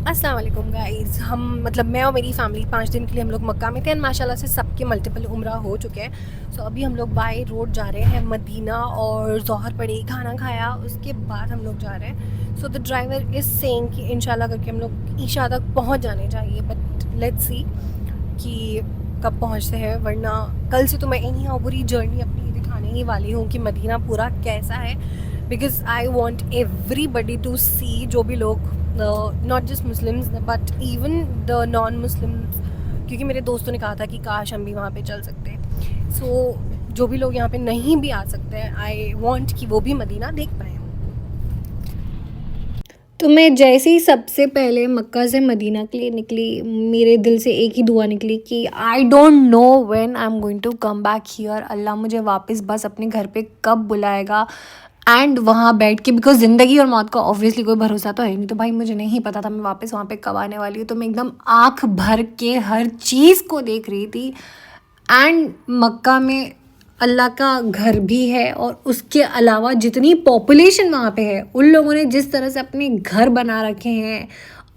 अस्सलाम वालेकुम गाइस। हम मतलब मैं और मेरी फैमिली 5 दिन के लिए हम लोग मक्का में थे एंड माशाल्लाह से सबके मल्टीपल उम्रा हो चुके हैं। सो अभी हम लोग बाय रोड जा रहे हैं मदीना और ज़ोहर पड़ी, खाना खाया उसके बाद हम लोग जा रहे हैं। So the driver is saying कि इंशाल्लाह करके हम लोग ईशा तक पहुंच जाने चाहिए, बट लेट्स सी कि कब पहुंचते हैं, वरना कल से तो मैं इन्हीं और पूरी जर्नी अपनी दिखाने ही वाली हूँ कि मदीना पूरा कैसा है। Because I want everybody to see, जो भी लोग not just Muslims but even the non Muslims, क्योंकि मेरे दोस्तों ने कहा था कि काश हम भी वहाँ पे चल सकते हैं। सो जो भी लोग यहाँ पे नहीं भी आ सकते हैं, आई वॉन्ट कि वो भी मदीना देख पाएँ। तो मैं जैसे ही सबसे पहले मक्का से मदीना के लिए निकली, मेरे दिल से एक ही दुआ निकली कि I don't know when I am going to come back here. Allah मुझे वापस बस अपने घर पे कब बुलाएगा एंड वहाँ बैठ के, बिकॉज ज़िंदगी और मौत का ऑब्वियसली कोई भरोसा तो है नहीं। तो भाई मुझे नहीं पता था मैं वापस वहाँ पे कब आने वाली हूँ, तो मैं एकदम आँख भर के हर चीज़ को देख रही थी। एंड मक्का में अल्लाह का घर भी है और उसके अलावा जितनी पॉपुलेशन वहाँ पे है, उन लोगों ने जिस तरह से अपने घर बना रखे हैं,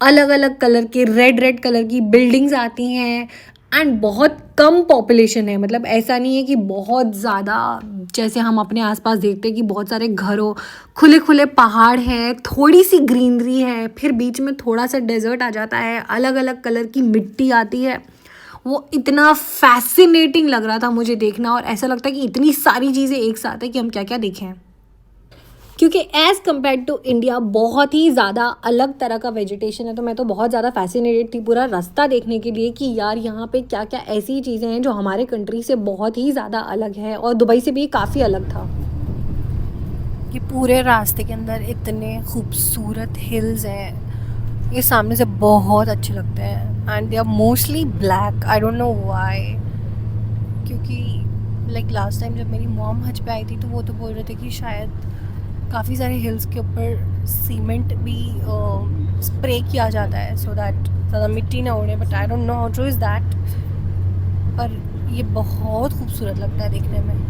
अलग अलग कलर के रेड रेड कलर की बिल्डिंग्स आती हैं एंड बहुत कम पॉपुलेशन है। मतलब ऐसा नहीं है कि बहुत ज़्यादा, जैसे हम अपने आसपास देखते हैं कि बहुत सारे घर हो, खुले खुले पहाड़ हैं, थोड़ी सी ग्रीनरी है, फिर बीच में थोड़ा सा डेजर्ट आ जाता है, अलग अलग कलर की मिट्टी आती है। वो इतना फैसिनेटिंग लग रहा था मुझे देखना, और ऐसा लगता है कि इतनी सारी चीज़ें एक साथ है कि हम क्या क्या देखें। क्योंकि एज़ कम्पेयर टू इंडिया बहुत ही ज़्यादा अलग तरह का वेजिटेशन है, तो मैं तो बहुत ज़्यादा फैसिनेटेड थी पूरा रास्ता देखने के लिए कि यार यहाँ पे क्या क्या ऐसी चीज़ें हैं जो हमारे कंट्री से बहुत ही ज़्यादा अलग है, और दुबई से भी काफ़ी अलग था। कि पूरे रास्ते के अंदर इतने खूबसूरत हिल्स हैं, ये सामने से बहुत अच्छे लगते हैं and they are mostly black, I don't know why. क्योंकि लाइक लास्ट टाइम जब मेरी मॉम हज पे आई थी तो वो तो बोल रहे थे कि शायद काफ़ी सारे हिल्स के ऊपर सीमेंट भी स्प्रे किया जाता है सो दैट ज़्यादा मिट्टी ना उड़े, but I don't know how true is that. पर ये बहुत खूबसूरत लगता है देखने में।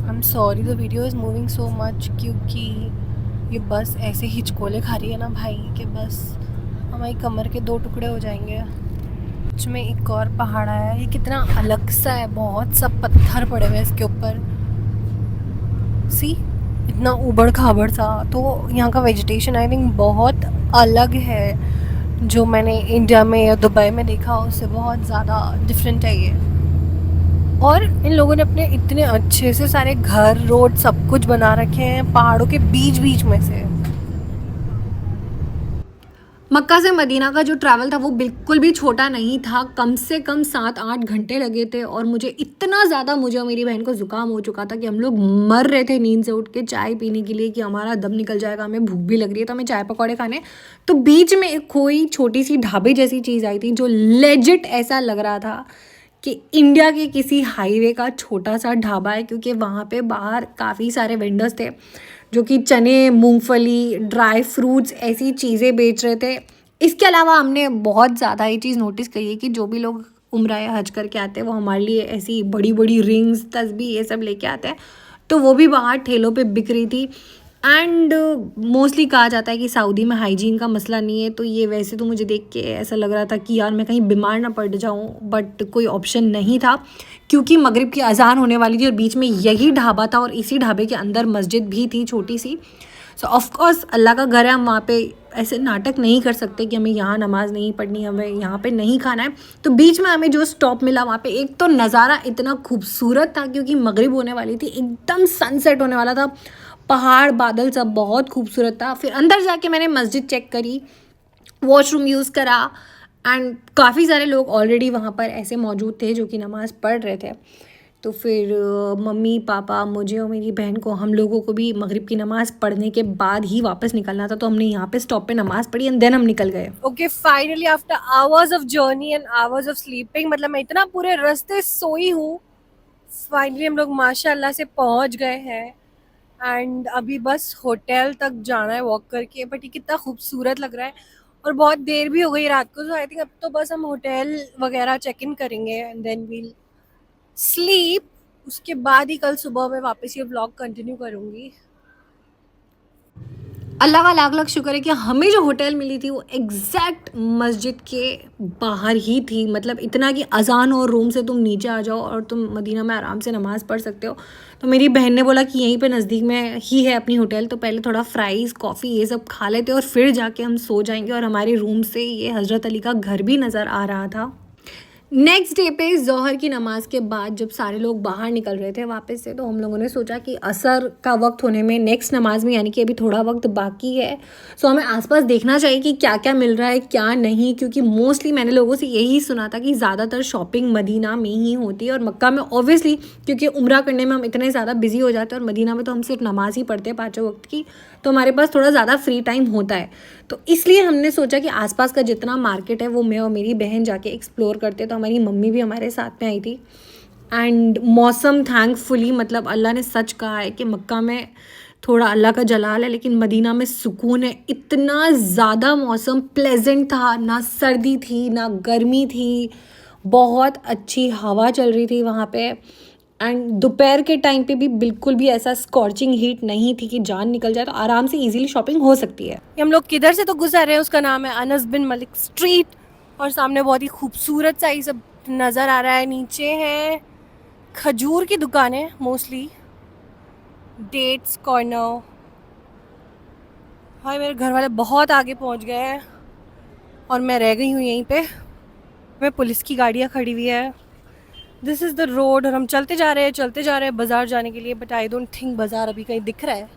I am sorry the video is moving so much, क्योंकि ये बस ऐसे हिचकोले खा रही है ना भाई कि बस हमारी कमर के 2 टुकड़े हो जाएंगे। बीच में एक और पहाड़ आया है, ये कितना अलग सा है, बहुत सब पत्थर पड़े हुए हैं इसके ऊपर। सी इतना ऊबड़ खाबड़ सा, तो यहाँ का वेजिटेशन आई थिंक बहुत अलग है। जो मैंने इंडिया में या दुबई में देखा उससे बहुत ज़्यादा डिफरेंट है ये। और इन लोगों ने अपने इतने अच्छे से सारे घर, रोड, सब कुछ बना रखे हैं पहाड़ों के बीच बीच में से। मक्का से मदीना का जो ट्रैवल था वो बिल्कुल भी छोटा नहीं था, कम से कम 7-8 घंटे लगे थे, और मुझे इतना ज़्यादा, मुझे और मेरी बहन को ज़ुकाम हो चुका था कि हम लोग मर रहे थे नींद से उठ के चाय पीने के लिए कि हमारा दम निकल जाएगा, हमें भूख भी लग रही है, तो हमें चाय पकौड़े खाने। तो बीच में एक कोई छोटी सी ढाबे जैसी चीज़ आई थी जो लेजिट ऐसा लग रहा था कि इंडिया के किसी हाईवे का छोटा सा ढाबा है, क्योंकि वहाँ पे बाहर काफ़ी सारे वेंडर्स थे जो कि चने, मूंगफली, ड्राई फ्रूट्स ऐसी चीज़ें बेच रहे थे। इसके अलावा हमने बहुत ज़्यादा ये चीज़ नोटिस करी है कि जो भी लोग उम्रा या हज करके आते हैं वो हमारे लिए ऐसी बड़ी बड़ी रिंग्स, तस्बीह, ये सब लेके आते हैं, तो वो भी बाहर ठेलों पे बिक रही थी। एंड मोस्टली कहा जाता है कि सऊदी में हाइजीन का मसला नहीं है, तो ये वैसे तो मुझे देख के ऐसा लग रहा था कि यार मैं कहीं बीमार ना पड़ जाऊं, बट कोई ऑप्शन नहीं था क्योंकि मगरिब की अजान होने वाली थी और बीच में यही ढाबा था और इसी ढाबे के अंदर मस्जिद भी थी छोटी सी। सो ऑफकोर्स अल्लाह का घर है, हम वहाँ पे ऐसे नाटक नहीं कर सकते कि हमें यहाँ नमाज़ नहीं पढ़नी, हमें यहाँ पे नहीं खाना है। तो बीच में हमें जो स्टॉप मिला वहाँ पे एक तो नज़ारा इतना खूबसूरत था क्योंकि मगरिब होने वाली थी, एकदम सनसेट होने वाला था, पहाड़, बादल, सब बहुत खूबसूरत था। फिर अंदर जाके मैंने मस्जिद चेक करी, वॉशरूम यूज़ करा, एंड काफ़ी सारे लोग ऑलरेडी वहाँ पर ऐसे मौजूद थे जो कि नमाज़ पढ़ रहे थे। तो फिर मम्मी पापा, मुझे और मेरी बहन को, हम लोगों को भी मगरिब की नमाज़ पढ़ने के बाद ही वापस निकलना था, तो हमने यहाँ पे स्टॉप पे नमाज़ पढ़ी एंड देन हम निकल गए। Okay, finally after hours of journey and hours of sleeping, मतलब मैं इतना पूरे रास्ते सोई हूँ, फाइनली हम लोग माशाल्लाह से पहुँच गए हैं एंड अभी बस होटल तक जाना है वॉक करके, बट ये कितना खूबसूरत लग रहा है और बहुत देर भी हो गई रात को, तो आई थिंक अब तो बस हम होटल वगैरह चेक इन करेंगे एंड देन वील स्लीप। उसके बाद ही कल सुबह मैं वापस ये व्लॉग कंटिन्यू करूँगी। अल्लाह का लाख लाख शुक्र है कि हमें जो होटल मिली थी वो एग्जैक्ट मस्जिद के बाहर ही थी। मतलब इतना कि अजान और रूम से तुम नीचे आ जाओ और तुम मदीना में आराम से नमाज़ पढ़ सकते हो। तो मेरी बहन ने बोला कि यहीं पे नज़दीक में ही है अपनी होटल, तो पहले थोड़ा फ्राइज़ कॉफ़ी ये सब खा लेते और फिर जाके हम सो जाएंगे। और हमारे रूम से ये हज़रत अली का घर भी नज़र आ रहा था। नेक्स्ट डे पे ज़ोहर की नमाज़ के बाद जब सारे लोग बाहर निकल रहे थे वापस से, तो हम लोगों ने सोचा कि असर का वक्त होने में नेक्स्ट नमाज़ में यानी कि अभी थोड़ा वक्त बाकी है, सो हमें आसपास देखना चाहिए कि क्या क्या मिल रहा है क्या नहीं। क्योंकि मोस्टली मैंने लोगों से यही सुना था कि ज़्यादातर शॉपिंग मदीना में ही होती है और मक्का में ऑब्वियसली क्योंकि उम्रा करने में हम इतने ज़्यादा बिजी हो जाते हैं और मदीना में तो हम सिर्फ नमाज़ ही पढ़ते हैं पाँचों वक्त की, तो हमारे पास थोड़ा ज़्यादा फ्री टाइम होता है। तो इसलिए हमने सोचा कि आसपास का जितना मार्केट है वो मैं और मेरी बहन जाके एक्सप्लोर करते। तो हमारी मम्मी भी हमारे साथ में आई थी। एंड मौसम थैंकफुली, मतलब अल्लाह ने सच कहा है कि मक्का में थोड़ा अल्लाह का जलाल है लेकिन मदीना में सुकून है। इतना ज़्यादा मौसम प्लेजेंट था, ना सर्दी थी ना गर्मी थी, बहुत अच्छी हवा चल रही थी वहाँ पे। एंड दोपहर के टाइम पे भी बिल्कुल भी ऐसा स्कॉर्चिंग हीट नहीं थी कि जान निकल जाए, तो आराम से इजीली शॉपिंग हो सकती है। हम लोग किधर से तो गुजर रहे हैं, उसका नाम है अनस बिन मलिक स्ट्रीट, और सामने बहुत ही खूबसूरत सा ये सब नज़र आ रहा है। नीचे है खजूर की दुकानें, मोस्टली डेट्स कॉर्नर। भाई मेरे घर वाले बहुत आगे पहुंच गए हैं और मैं रह गई हूँ यहीं पे। मैं पुलिस की गाड़ियाँ खड़ी हुई है। दिस इज़ द रोड और हम चलते जा रहे हैं बाज़ार जाने के लिए, बट आई डोंट थिंक बाज़ार अभी कहीं दिख रहा है।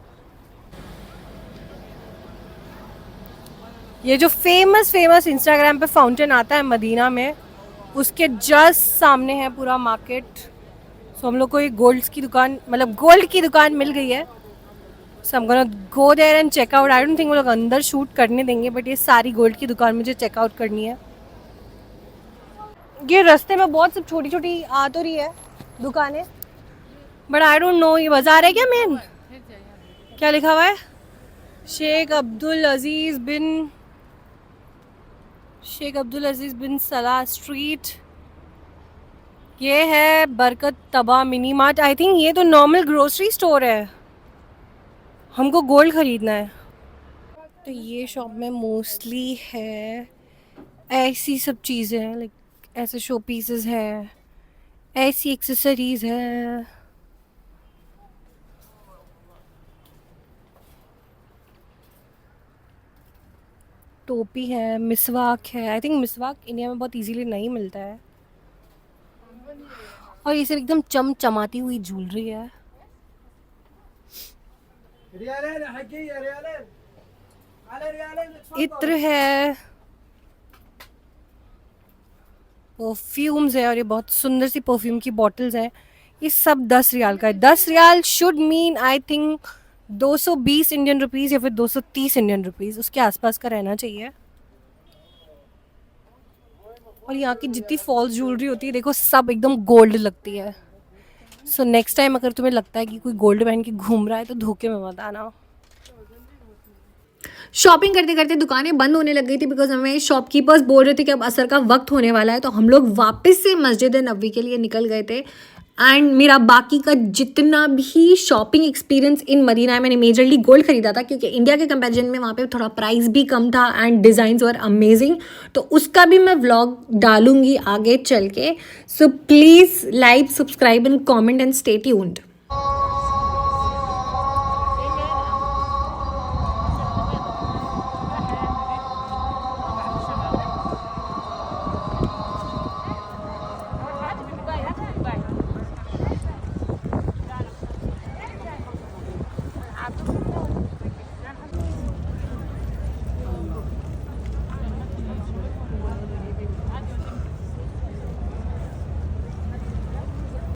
ये जो फेमस इंस्टाग्राम पे फाउंटेन आता है मदीना में, उसके जस्ट सामने है पूरा मार्केट। सो हम लोग को एक गोल्ड की दुकान, मतलब गोल्ड की दुकान मिल गई है। सो हम gonna go there and check out. I don't think वो लोग अंदर शूट करने देंगे, बट ये सारी गोल्ड की दुकान मुझे चेकआउट करनी है। ये रास्ते में बहुत सब छोटी छोटी आ तो रही है दुकानें, बट आई डोंट नो ये बाजार है क्या मेन। क्या लिखा हुआ है? शेख अब्दुल अजीज़ बिन सलाह स्ट्रीट। ये है बरकत तबा मिनी मार्ट। आई थिंक ये तो नॉर्मल ग्रोसरी स्टोर है, हमको गोल्ड खरीदना है। तो ये शॉप में मोस्टली है ऐसी सब चीज़ें हैं, लाइक ऐसे शो पीसेस है, ऐसी एक्सेसरीज है। टोपी है, मिसवाक है। आई थिंक मिसवाक इंडिया में बहुत इजीली नहीं मिलता है। और ये सिर्फ एकदम चमचमाती हुई ज्वेलरी है। इत्र है, परफ्यूम्स है, और ये बहुत सुंदर सी परफ्यूम की बॉटल्स हैं। ये सब 10 रियाल का है। 10 riyal should mean I think 220 Indian rupees या फिर 230 इंडियन रुपीज़, उसके आसपास का रहना चाहिए। और यहाँ की जितनी फॉल्स ज्वेलरी होती है देखो, सब एकदम गोल्ड लगती है। सो नेक्स्ट टाइम अगर तुम्हें लगता है कि कोई गोल्ड पहन के घूम रहा है तो धोखे में मत आना। शॉपिंग करते करते दुकानें बंद होने लग गई थी बिकॉज हमें शॉपकीपर्स बोल रहे थे कि अब असर का वक्त होने वाला है। तो हम लोग वापस से मस्जिद नबवी के लिए निकल गए थे। एंड मेरा बाकी का जितना भी शॉपिंग एक्सपीरियंस इन मदीना है, मैंने मेजरली गोल्ड खरीदा था क्योंकि इंडिया के कंपैरिजन में वहाँ पे थोड़ा प्राइस भी कम था एंड डिज़ाइंस वर अमेजिंग। तो उसका भी मैं व्लॉग डालूंगी आगे चल के। So please like, subscribe and comment and stay tuned.